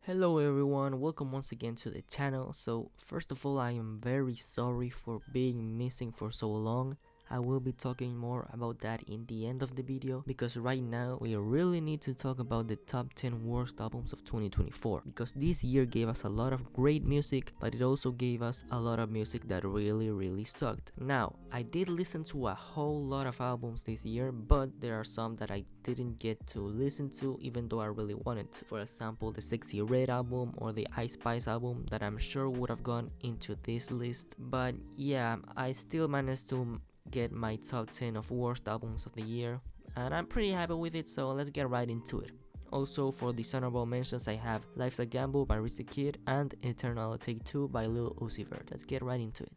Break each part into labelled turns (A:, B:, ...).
A: Hello everyone, welcome once again to the channel. So first of all, I am very sorry for being missing for so long. I will be talking more about that in the end of the video, because right now we really need to talk about the top 10 worst albums of 2024, because this year gave us a lot of great music, but it also gave us a lot of music that really sucked. Now, I did listen to a whole lot of albums this year, but there are some that I didn't get to listen to even though I really wanted to. For example, the Sexy Red album or the Spice album that I'm sure would have gone into this list. But yeah, I still managed to get my top 10 of worst albums of the year, and I'm pretty happy with it, so let's get right into it. Also, for the honorable mentions, I have Life's a Gamble by Risa Kid and Eternal Take 2 by Lil Uzi Vert. Let's get right into it.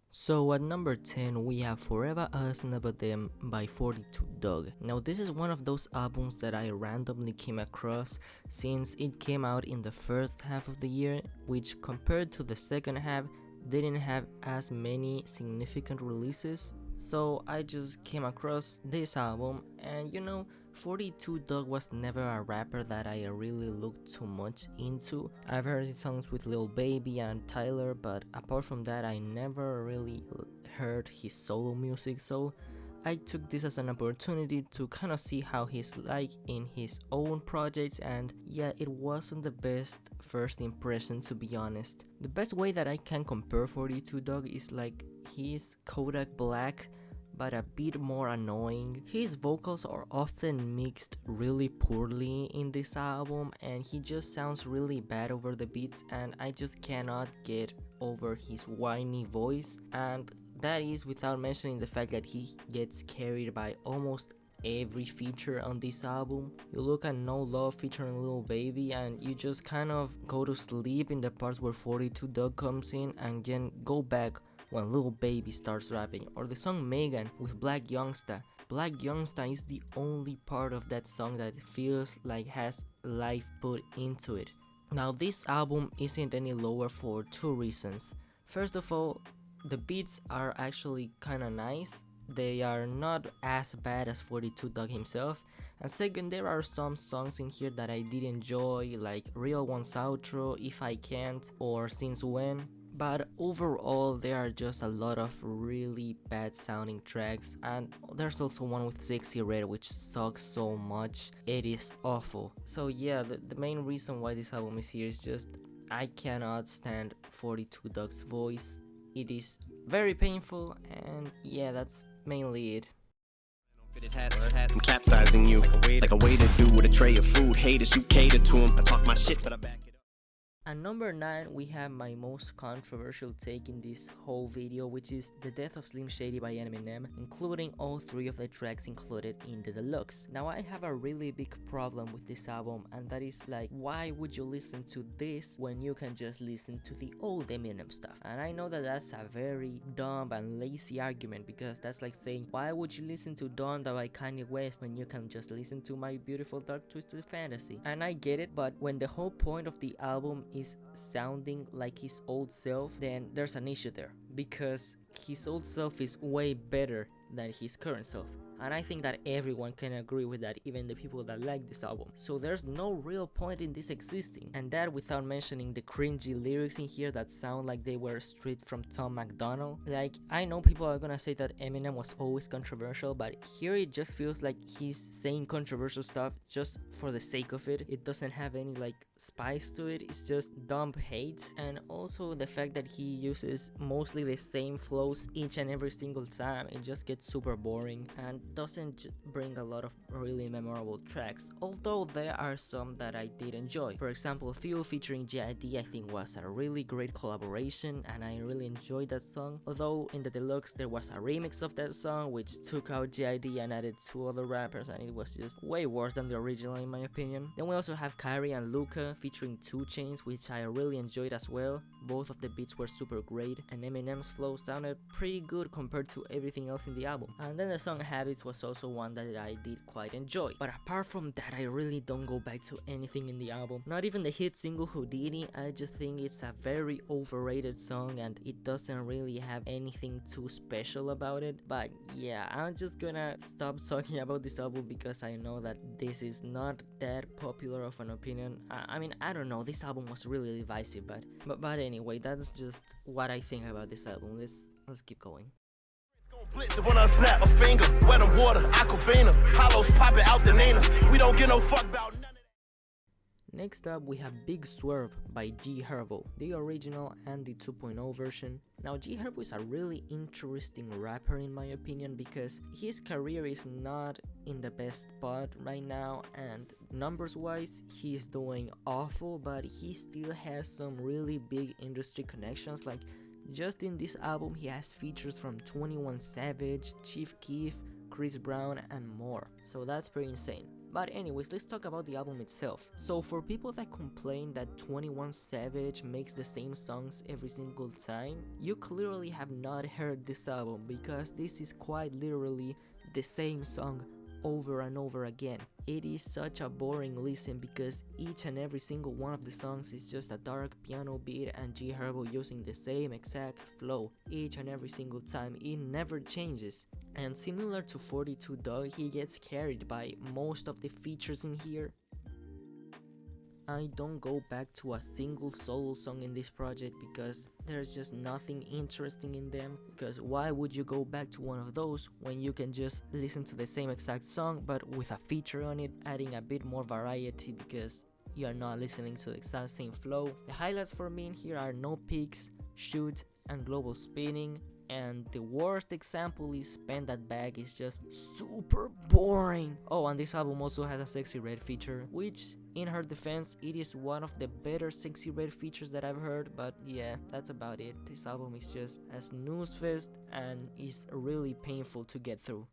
A: So at number 10 we have Forever Us Never Them by 42 Dugg. Now this is one of those albums that I randomly came across since it came out in the first half of the year, which compared to the second half didn't have as many significant releases. So I just came across this album, and 42 Dugg was never a rapper that I really looked too much into. I've heard his songs with Lil Baby and Tyler, but apart from that I never really heard his solo music, so I took this as an opportunity to kind of see how he's like in his own projects, and yeah, it wasn't the best first impression, to be honest. The best way that I can compare 42 Dugg is like he's Kodak Black but a bit more annoying. His vocals are often mixed really poorly in this album, and he just sounds really bad over the beats, and I just cannot get over his whiny voice, and that is without mentioning the fact that he gets carried by almost every feature on this album. You look at No Love featuring Lil Baby and you just kind of go to sleep in the parts where 42 Dugg comes in, and then go back when Lil Baby starts rapping. Or the song Megan with Black Youngsta. Black Youngsta is the only part of that song that feels like has life put into it. Now this album isn't any lower for two reasons. First of all, the beats are actually kinda nice. They are not as bad as 42 Dugg himself. And second, there are some songs in here that I did enjoy, like Real One's Outro, If I Can't, or Since When. But overall, there are just a lot of really bad sounding tracks, and there's also one with Sexy Red which sucks so much. It is awful. So yeah, the main reason why this album is here is just I cannot stand 42 Dugg's voice. It is very painful, and yeah, that's mainly it.
B: I'm capsizing you like a way to do with a tray of food. Haters, you cater to them. I talk my shit, but I back it up.
A: At number 9, we have my most controversial take in this whole video, which is The Death of Slim Shady by Eminem, including all 3 of the tracks included in the deluxe. Now I have a really big problem with this album, and that is like, why would you listen to this when you can just listen to the old Eminem stuff? And I know that that's a very dumb and lazy argument, because that's like saying, why would you listen to Donda by Kanye West when you can just listen to My Beautiful Dark Twisted Fantasy? And I get it, but when the whole point of the album is sounding like his old self, then there's an issue there, because his old self is way better than his current self. And I think that everyone can agree with that, even the people that like this album. So there's no real point in this existing, and that without mentioning the cringy lyrics in here that sound like they were straight from Tom MacDonald. Like, I know people are gonna say that Eminem was always controversial, but here it just feels like he's saying controversial stuff just for the sake of it. It doesn't have any like spice to it, it's just dumb hate. And also the fact that he uses mostly the same flows each and every single time, it just gets super boring and doesn't bring a lot of really memorable tracks, although there are some that I did enjoy. For example, Fuel featuring J.I.D. I think was a really great collaboration, and I really enjoyed that song, although in the deluxe there was a remix of that song which took out J.I.D. and added 2 other rappers, and it was just way worse than the original in my opinion. Then we also have Kyrie and Luca featuring 2 Chainz, which I really enjoyed as well, both of the beats were super great, and Eminem's flow sounded pretty good compared to everything else in the album. And then the song Habits was also one that I did quite enjoy. But apart from that, I really don't go back to anything in the album. Not even the hit single Houdini. I just think it's a very overrated song and it doesn't really have anything too special about it. But yeah, I'm just gonna stop talking about this album because I know that this is not that popular of an opinion. I mean, I don't know, this album was really divisive, but anyway, that's just what I think about this album. Let's keep going.
C: Blitz when I snap a finger, wet them water, Aquafina, hollows popping out the Nina. We don't get no fuck about none of that.
A: Next up, we have Big Swerve by G Herbo, the original and the 2.0 version. Now, G Herbo is a really interesting rapper in my opinion because his career is not in the best spot right now, and numbers wise he's doing awful, but he still has some really big industry connections. Like, just in this album he has features from 21 Savage, Chief Keef, Chris Brown and more, so that's pretty insane. But anyways, let's talk about the album itself. So for people that complain that 21 Savage makes the same songs every single time, you clearly have not heard this album, because this is quite literally the same song over and over again. It is such a boring listen because each and every single one of the songs is just a dark piano beat and G Herbo using the same exact flow each and every single time. It never changes. And similar to 42 Dugg, he gets carried by most of the features in here. I don't go back to a single solo song in this project because there's just nothing interesting in them. Because why would you go back to one of those when you can just listen to the same exact song but with a feature on it, adding a bit more variety because you are not listening to the exact same flow. The highlights for me in here are No Peaks, Shoot and Global Spinning. And the worst example is Spend That Bag. Is just super boring. Oh, and this album also has a Sexy Red feature, which in her defense, it is one of the better Sexy Red features that I've heard, but yeah, that's about it. This album is just a snooze fest and is really painful to get through.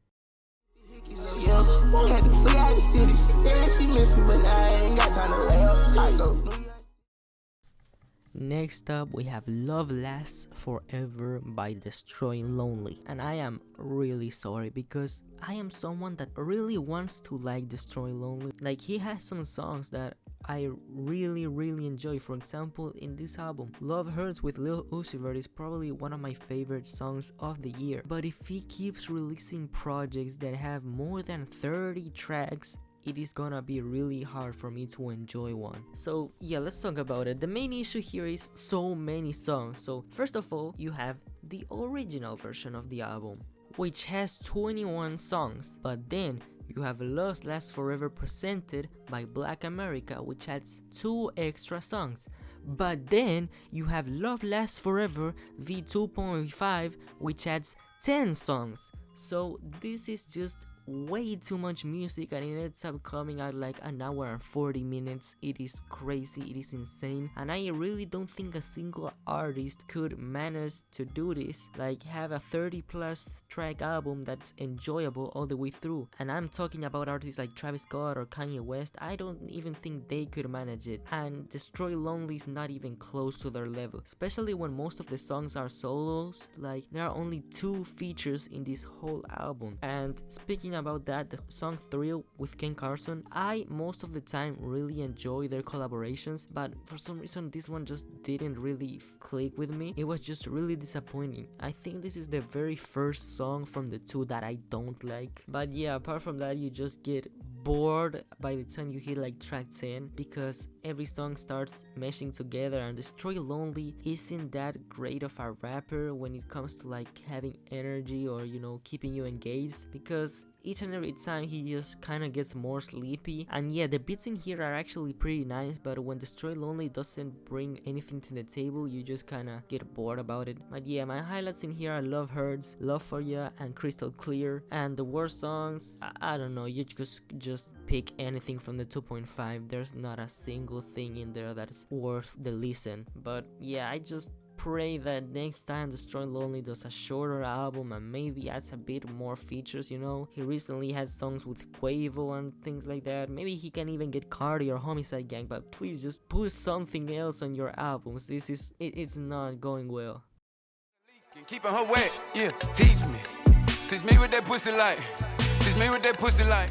A: Next up, we have Love Lasts Forever by Destroy Lonely. And I am really sorry because I am someone that really wants to like Destroy Lonely. Like, he has some songs that I really enjoy. For example, in this album, Love Hurts with Lil Uzi Vert is probably one of my favorite songs of the year. But if he keeps releasing projects that have more than 30 tracks, it is gonna be really hard for me to enjoy one. So yeah, let's talk about it. The main issue here is so many songs. So first of all, you have the original version of the album, which has 21 songs, but then you have Love Lasts Forever presented by Black America, which adds 2 extra songs. But then you have Love Lasts Forever V2.5, which adds 10 songs. So this is just way too much music and it ends up coming out like an hour and 40 minutes. It is crazy, it is insane, and I really don't think a single artist could manage to do this, like have a 30+ track album that's enjoyable all the way through. And I'm talking about artists like Travis Scott or Kanye West. I don't even think they could manage it, and Destroy Lonely is not even close to their level, especially when most of the songs are solos. Like, there are only 2 features in this whole album. And speaking about that, the song Thrill with Ken Carson, I most of the time really enjoy their collaborations, but for some reason this one just didn't really click with me. It was just really disappointing. I think this is the very first song from the 2 that I don't like. But yeah, apart from that, you just get bored by the time you hit like track 10 because every song starts meshing together, and Destroy Lonely isn't that great of a rapper when it comes to like having energy or, you know, keeping you engaged, because each and every time he just kind of gets more sleepy. And yeah, the beats in here are actually pretty nice, but when Destroy Lonely doesn't bring anything to the table, you just kind of get bored about it. But yeah, my highlights in here are Love Hurts, Love For Ya, and Crystal Clear. And the worst songs, I don't know, you just pick anything from the 2.5. There's not a single thing in there that's worth the listen. But yeah, I just pray that next time Destroy Lonely does a shorter album and maybe adds a bit more features, you know. He recently had songs with Quavo and things like that. Maybe he can even get Cardi or Homicide Gang, but please just put something else on your albums. It's not going well.
D: Keeping her wet, yeah, teach me what that pussy like, teach me what that pussy like.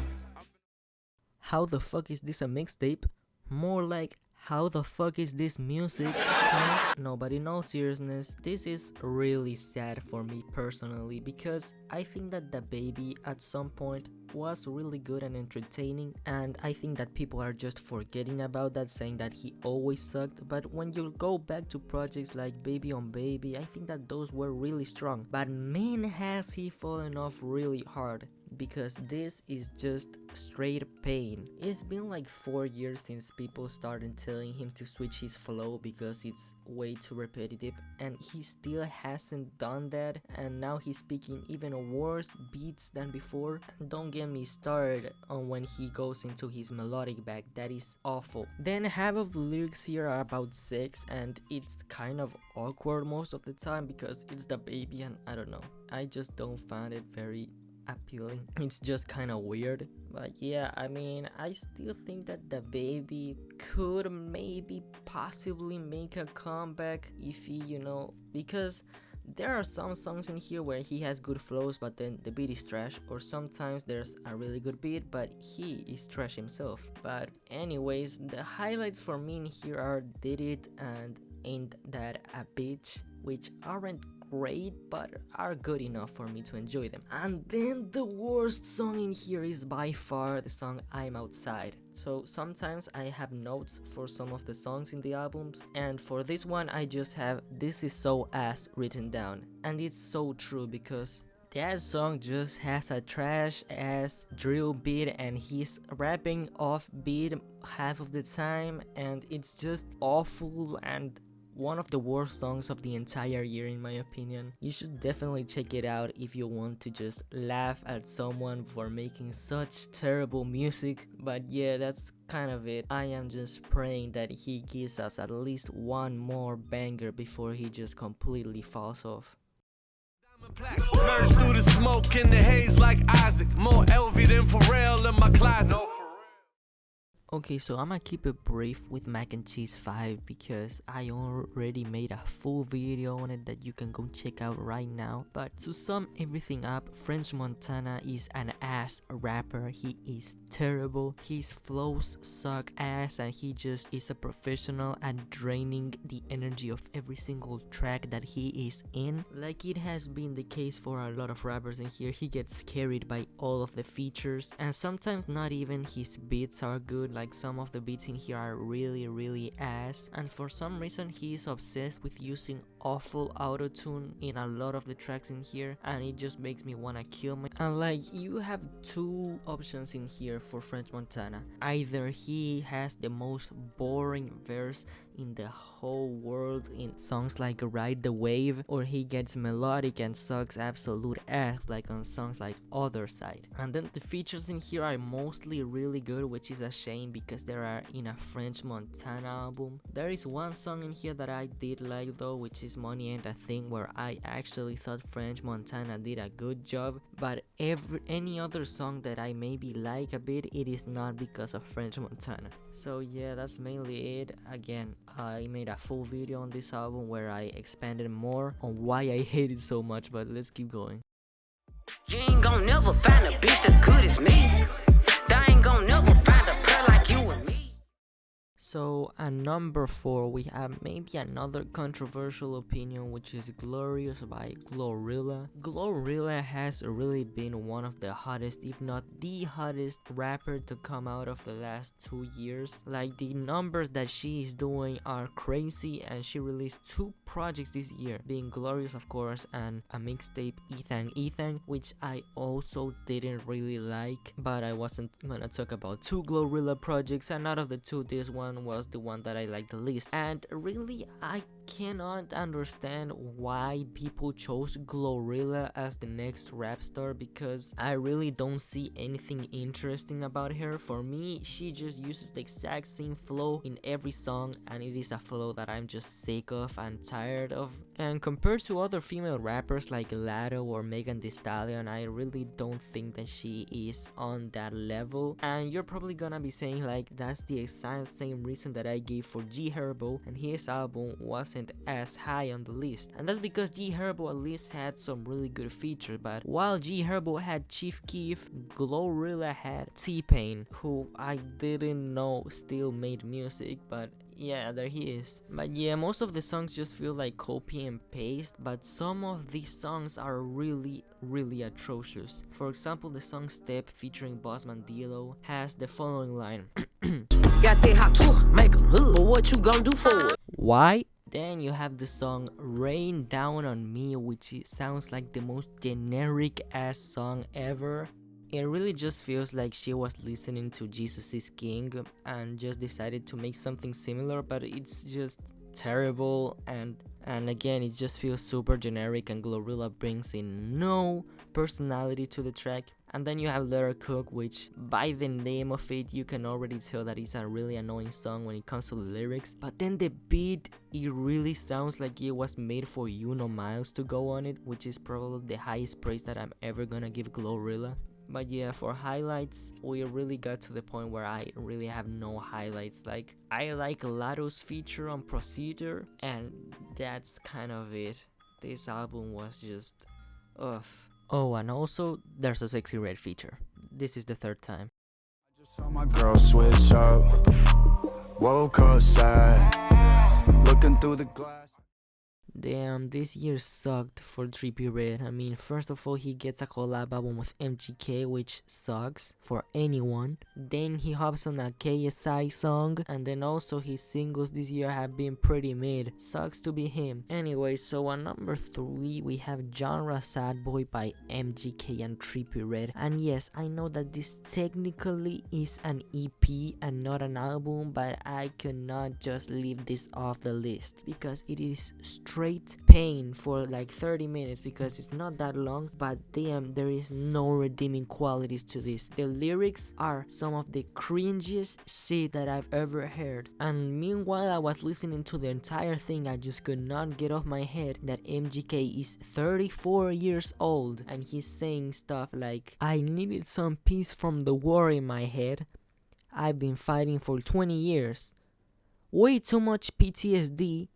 A: How the fuck is this a mixtape? More like, how the fuck is this music? Huh? No, but in all seriousness, this is really sad for me personally, because I think that the baby at some point was really good and entertaining, and I think that people are just forgetting about that, saying that he always sucked. But when you go back to projects like Baby on Baby, I think that those were really strong. But man, has he fallen off really hard, because this is just straight pain. It's been like 4 years since people started telling him to switch his flow because it's way too repetitive, and he still hasn't done that, and now he's speaking even worse beats than before. And don't get me started on when he goes into his melodic bag, that is awful. Then half of the lyrics here are about sex, and it's kind of awkward most of the time because it's the baby, and I don't know, I just don't find it very appealing. It's just kind of weird. But yeah, I mean, I still think that the baby could maybe possibly make a comeback if he, you know, because there are some songs in here where he has good flows but then the beat is trash, or sometimes there's a really good beat but he is trash himself. But anyways, the highlights for me in here are Did It and Ain't That a Bitch, which aren't great but are good enough for me to enjoy them. And then the worst song in here is by far the song I'm Outside. So sometimes I have notes for some of the songs in the albums, and for this one I just have "This is so ass" written down. And it's so true, because that song just has a trash ass drill beat and he's rapping off beat half of the time, and it's just awful and one of the worst songs of the entire year in my opinion. You should definitely check it out if you want to just laugh at someone for making such terrible music. But yeah, that's kind of it. I am just praying that he gives us at least one more banger before he just completely falls off.
D: Merge through the smoke in the haze like Isaac. More LV than Pharrell in my closet.
A: Okay, so I'm gonna keep it brief with Mac and Cheese 5 because I already made a full video on it that you can go check out right now. But to sum everything up, French Montana is an ass rapper. He is terrible. His flows suck ass, and he just is a professional at draining the energy of every single track that he is in. Like it has been the case for a lot of rappers in here, he gets carried by all of the features, and sometimes not even his beats are good. Like some of the beats in here are really ass, and for some reason he is obsessed with using awful auto-tune in a lot of the tracks in here, and it just makes me wanna kill me. And like, you have two options in here for French Montana. Either he has the most boring verse in the whole world in songs like Ride the Wave, or he gets melodic and sucks absolute ass like on songs like Other Side. And then the features in here are mostly really good, which is a shame because they are in a French Montana album. There is one song in here that I did like though, which is Money Ain't a Thing, where I actually thought French Montana did a good job. But any other song that I maybe like a bit, it is not because of French Montana. So yeah, that's mainly it. Again, I made a full video on this album where I expanded more on why I hate it so much, but let's keep going.
E: You ain't gon' never find a bitch that's good as me. I ain't gon' never find a girl like you and me.
A: So at number 4 we have maybe another controversial opinion, which is Glorious by Glorilla. Glorilla has really been one of the hottest, if not the hottest rapper to come out of the last 2 years. Like, the numbers that she is doing are crazy, and she released 2 projects this year, being Glorious of course and a mixtape Ethan, which I also didn't really like, but I wasn't gonna talk about 2 Glorilla projects, and out of the 2 this one was the one that I liked the least. And really, I cannot understand why people chose Glorilla as the next rap star, because I really don't see anything interesting about her. For me, she just uses the exact same flow in every song, and it is a flow that I'm just sick of and tired of. And compared to other female rappers like Latto or Megan Thee Stallion, I really don't think that she is on that level. And you're probably gonna be saying like, that's the exact same reason that I gave for G Herbo, and his album wasn't as high on the list. And that's because G Herbo at least had some really good features, but while G Herbo had Chief Keef, Glorilla had T-Pain, who I didn't know still made music, but yeah, there he is. But yeah, most of the songs just feel like copy and paste, but some of these songs are really atrocious. For example, the song Step featuring Bossman Dlow has the following line.
E: Got that hot too, make 'em hood, but what you gonna do for it?
A: Why? Then you have the song Rain Down on Me, which sounds like the most generic ass song ever. It really just feels like she was listening to Jesus is King and just decided to make something similar, but it's just terrible, and again, it just feels super generic, and Glorilla brings in no personality to the track. And then you have Let Her Cook, which by the name of it, you can already tell that it's a really annoying song when it comes to the lyrics. But then the beat, it really sounds like it was made for Uno Miles to go on it, which is probably the highest praise that I'm ever gonna give Glorilla. But yeah, for highlights, we really got to the point where I really have no highlights. Like, I like Latto's feature on Procedure, and that's kind of it. This album was just ugh. Oh, and also there's a Sexy Red feature. This is the third time.
F: I just saw my girl switch up, woke up sad, looking through the glass.
A: Damn, this year sucked for Trippie Redd. I mean, first of all, he gets a collab album with MGK, which sucks for anyone. Then he hops on a KSI song, and then also his singles this year have been pretty mid. Sucks to be him. Anyway, so on number 3, we have Genre Sad Boy by MGK and Trippie Redd. And yes, I know that this technically is an EP and not an album, but I cannot just leave this off the list because it is straight pain for like 30 minutes, because it's not that long, but damn, there is no redeeming qualities to this. The lyrics are some of the cringiest shit that I've ever heard, and meanwhile I was listening to the entire thing, I just could not get off my head that MGK is 34 years old and he's saying stuff like, I needed some peace from the war in my head, I've been fighting for 20 years, way too much PTSD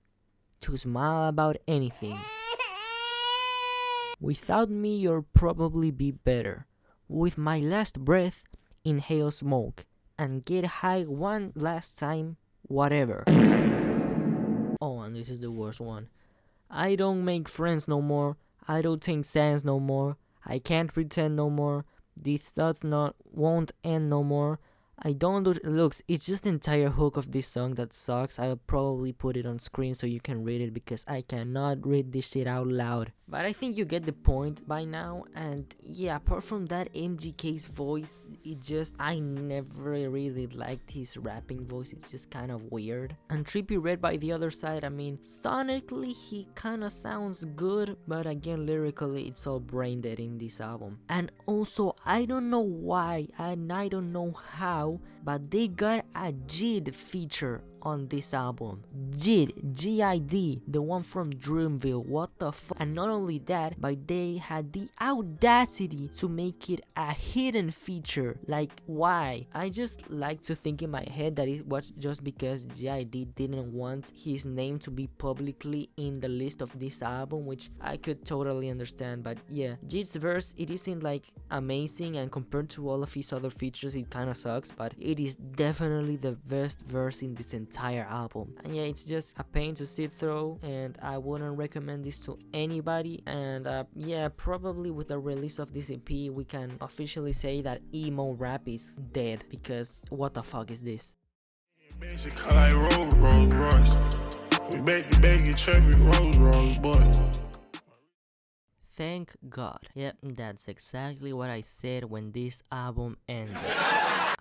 A: to smile about anything. Without me, you'll probably be better. With my last breath, inhale smoke and get high one last time, whatever. Oh, and this is the worst one. I don't make friends no more. I don't think sense no more. I can't pretend no more. These thoughts won't end no more. I don't do looks, it's just the entire hook of this song that sucks. I'll probably put it on screen so you can read it, because I cannot read this shit out loud. But I think you get the point by now. And yeah, apart from that, MGK's voice, I never really liked his rapping voice. It's just kind of weird. And Trippie Redd by the other side, I mean, sonically he kind of sounds good, but again, lyrically it's all brain dead in this album. And also, I don't know why and I don't know how, but they got a JID feature on this album. JID, G-I-D, the one from Dreamville, what the fuck. And not only that, but they had the audacity to make it a hidden feature. Like, why? I just like to think in my head that it was just because G.I.D. didn't want his name to be publicly in the list of this album, which I could totally understand. But yeah, JID's verse, it isn't like amazing, and compared to all of his other features, it kind of sucks, but it is definitely the best verse in this entire album. And yeah, it's just a pain to sit through, and I wouldn't recommend this to anybody. And yeah, probably with the release of this EP, we can officially say that emo rap is dead, because what the fuck is this? Thank God. Yep, that's exactly what I said when this album ended.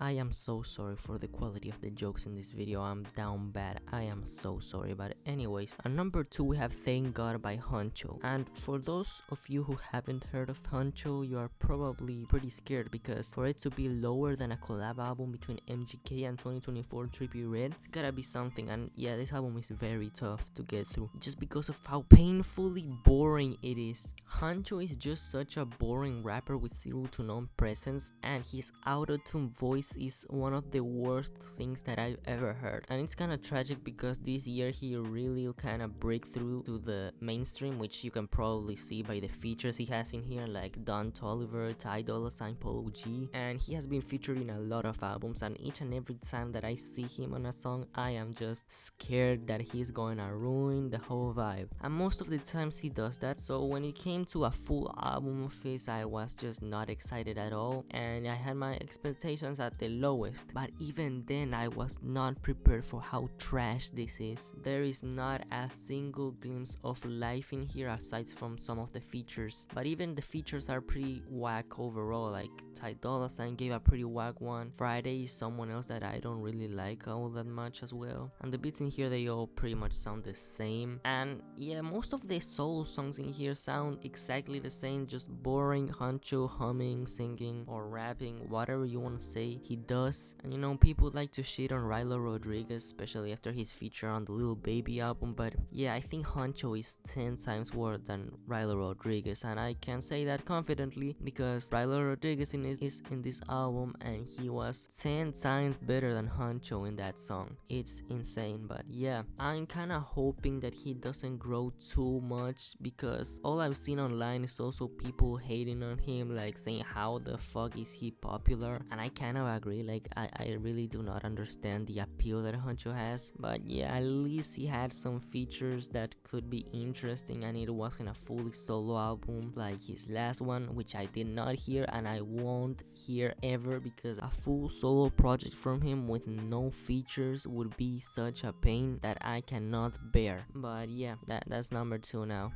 A: I am so sorry for the quality of the jokes in this video. I'm down bad. I am so sorry. But anyways, at number 2 we have Thank God by Huncho. And for those of you who haven't heard of Huncho, you are probably pretty scared because for it to be lower than a collab album between MGK and 2024 Trippie Redd, it's gotta be something. And yeah, this album is very tough to get through just because of how painfully boring it is. Huncho is just such a boring rapper with zero to none presence, and his auto-tune voice is one of the worst things that I've ever heard. And it's kind of tragic because this year he really kind of break through to the mainstream, which you can probably see by the features he has in here, like Don Toliver, Ty Dolla $ign, Polo G, and he has been featured in a lot of albums, and each and every time that I see him on a song, I am just scared that he's going to ruin the whole vibe. And most of the times he does that, so when it came to a full album of his, I was just not excited at all, and I had my expectations at the lowest. But even then, I was not prepared for how trash this is. There is not a single glimpse of life in here aside from some of the features, but even the features are pretty whack overall. Like Ty Dolla $ign gave a pretty whack one. Friday is someone else that I don't really like all that much as well, and the beats in here, they all pretty much sound the same. And yeah, most of the solo songs in here sound exactly the same, just boring Huncho humming, singing, or rapping, whatever you want to say, he does. And you know, people like to shit on Rylo Rodriguez, especially after his feature on the Lil Baby album, but yeah, I think Huncho is 10 times worse than Rylo Rodriguez, and I can say that confidently because Rylo Rodriguez is in this album, and he was 10 times better than Huncho in that song. It's insane. But yeah, I'm kind of hoping that he doesn't grow too much, because all I've seen online is also people hating on him, like saying how the fuck is he popular, and I kind of agree. Like I really do not understand the appeal that Huncho has, but yeah, at least he had some features that could be interesting, and it wasn't a fully solo album like his last one, which I did not hear and I won't hear ever, because a full solo project from him with no features would be such a pain that I cannot bear. But yeah, that's number 2 now.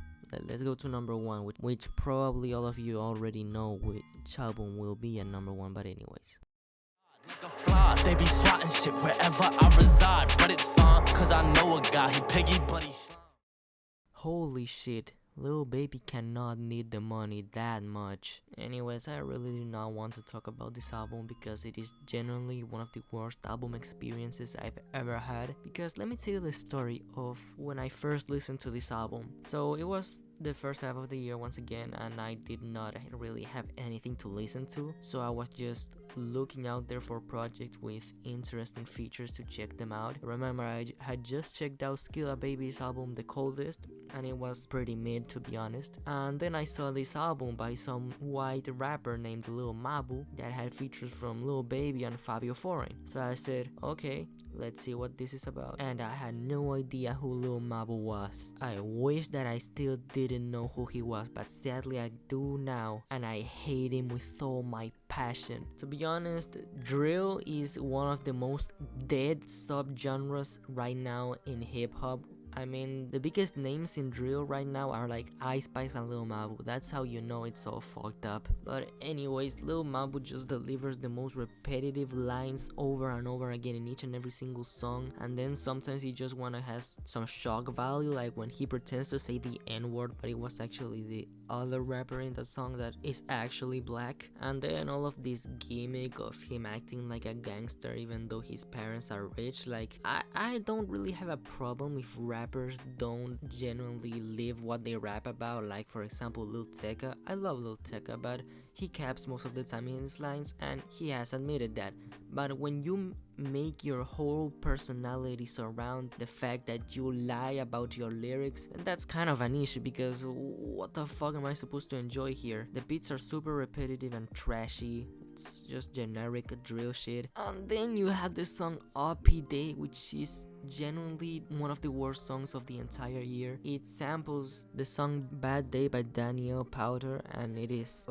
A: Let's go to number 1, which probably all of you already know which album will be at number 1, but anyways.
C: Like a fly, they be swatting shit wherever I reside, but it's fine, cause I know a guy, he piggy but he slime.
A: Holy shit, Lil Baby cannot need the money that much. Anyways, I really do not want to talk about this album because it is genuinely one of the worst album experiences I've ever had. Because let me tell you the story of when I first listened to this album. So it was the first half of the year once again, and I did not really have anything to listen to, so I was just looking out there for projects with interesting features to check them out. Remember, I had just checked out Skilla Baby's album The Coldest, and it was pretty mid, to be honest. And then I saw this album by some white rapper named Lil Mabu that had features from Lil Baby and Fabio Foreign. So I said, okay, let's see what this is about. And I had no idea who Lil Mabu was. I wish that I still didn't know who he was, but sadly I do now, and I hate him with all my passion. To be honest, drill is one of the most dead subgenres right now in hip-hop. I mean, the biggest names in drill right now are like Ice Spice and Lil Mabu. That's how you know it's all fucked up. But anyways, Lil Mabu just delivers the most repetitive lines over and over again in each and every single song. And then sometimes he just wanna has some shock value, like when he pretends to say the N-word, but it was actually the other rapper in the song that is actually black. And then all of this gimmick of him acting like a gangster even though his parents are rich. Like, I don't really have a problem if rappers don't genuinely live what they rap about. Like for example, Lil Tecca. I love Lil Tecca, but he caps most of the time in his lines, and he has admitted that. But when you make your whole personality surround the fact that you lie about your lyrics, and that's kind of an issue, because what the fuck am I supposed to enjoy here? The beats are super repetitive and trashy. It's just generic drill shit. And then you have the song OP Day, which is genuinely one of the worst songs of the entire year. It samples the song Bad Day by Danielle Powder, and it is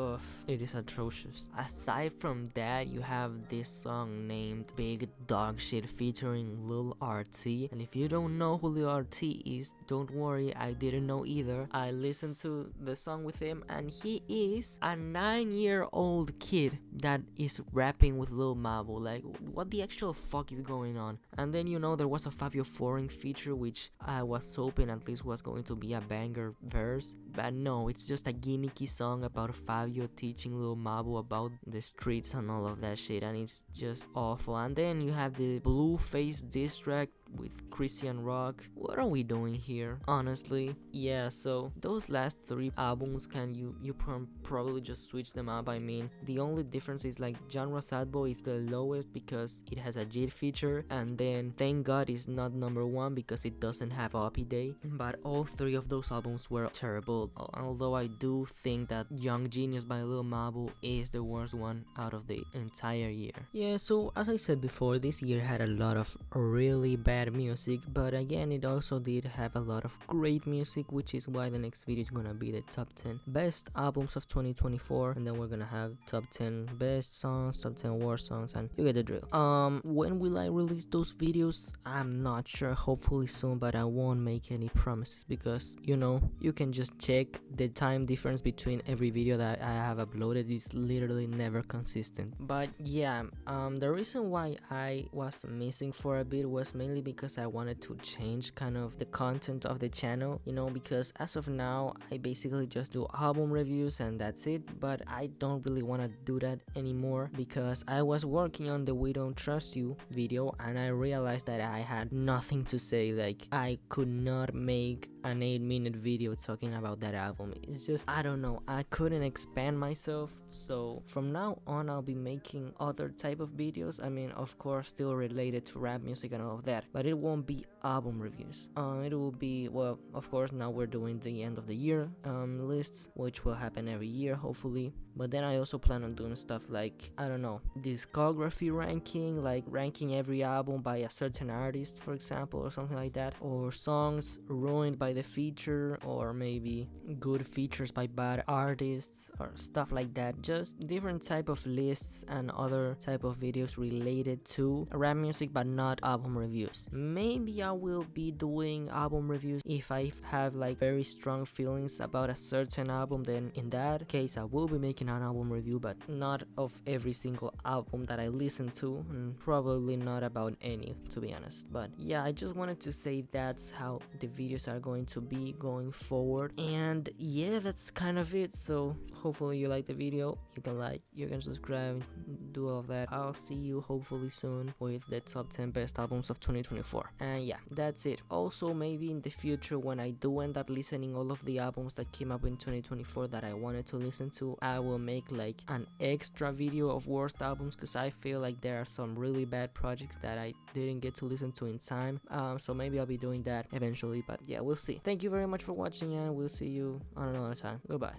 A: atrocious. Aside from that, you have this song named Big Dog Shit featuring Lil RT, and if you don't know who Lil RT is, don't worry, I didn't know either. I listened to the song with him, and he is a 9-year-old kid that is rapping with Lil Mabo. Like, what the actual fuck is going on? And then, you know, there was a Fabio Foreign feature, which I was hoping at least was going to be a banger verse, but no, it's just a gimmicky song about Fabio teaching Lil Mabo about the streets and all of that shit, and it's just awful. And then you have the Blueface diss track with Christian Rock. What are we doing here, honestly? Yeah, so those last 3 albums, you probably just switch them up. I mean, the only difference is like Genre Sad Boy is the lowest because it has a JIT feature, and then Thank God is not number 1 because it doesn't have Oppie Day. But all 3 of those albums were terrible, although I do think that Young Genius by Lil Mabo is the worst one out of the entire year. Yeah, so as I said before, this year had a lot of really bad music, but again, it also did have a lot of great music, which is why the next video is gonna be the top 10 best albums of 2024, and then we're gonna have top 10 best songs, top 10 worst songs, and you get the drill. When will I release those videos? I'm not sure, hopefully soon, but I won't make any promises because, you know, you can just check the time difference between every video that I have uploaded is literally never consistent. But yeah, the reason why I was missing for a bit was mainly because I wanted to change kind of the content of the channel, you know, because as of now I basically just do album reviews and that's it, but I don't really want to do that anymore because I was working on the We Don't Trust You video and I realized that I had nothing to say. Like, I could not make an 8-minute video talking about that album. It's just, I don't know, I couldn't expand myself. So from now on I'll be making other type of videos. I mean, of course, still related to rap music and all of that, but it won't be album reviews. It will be, well, of course, now we're doing the end of the year lists, which will happen every year hopefully, but then I also plan on doing stuff like, I don't know, discography ranking, like ranking every album by a certain artist, for example, or something like that, or songs ruined by the feature, or maybe good features by bad artists, or stuff like that. Just different type of lists and other type of videos related to rap music, but not album reviews. Maybe I will be doing album reviews if I have like very strong feelings about a certain album, then in that case I will be making an album review, but not of every single album that I listen to, and probably not about any, to be honest. But yeah, I just wanted to say that's how the videos are going to be going forward, and yeah, that's kind of it. So hopefully you like the video, you can like, you can subscribe, do all of that. I'll see you hopefully soon with the top 10 best albums of 2024, and yeah, that's it. Also, maybe in the future when I do end up listening all of the albums that came up in 2024 that I wanted to listen to, I will make like an extra video of worst albums, because I feel like there are some really bad projects that I didn't get to listen to in time. So maybe I'll be doing that eventually, but yeah, we'll see. Thank you very much for watching, and we'll see you on another time. Goodbye.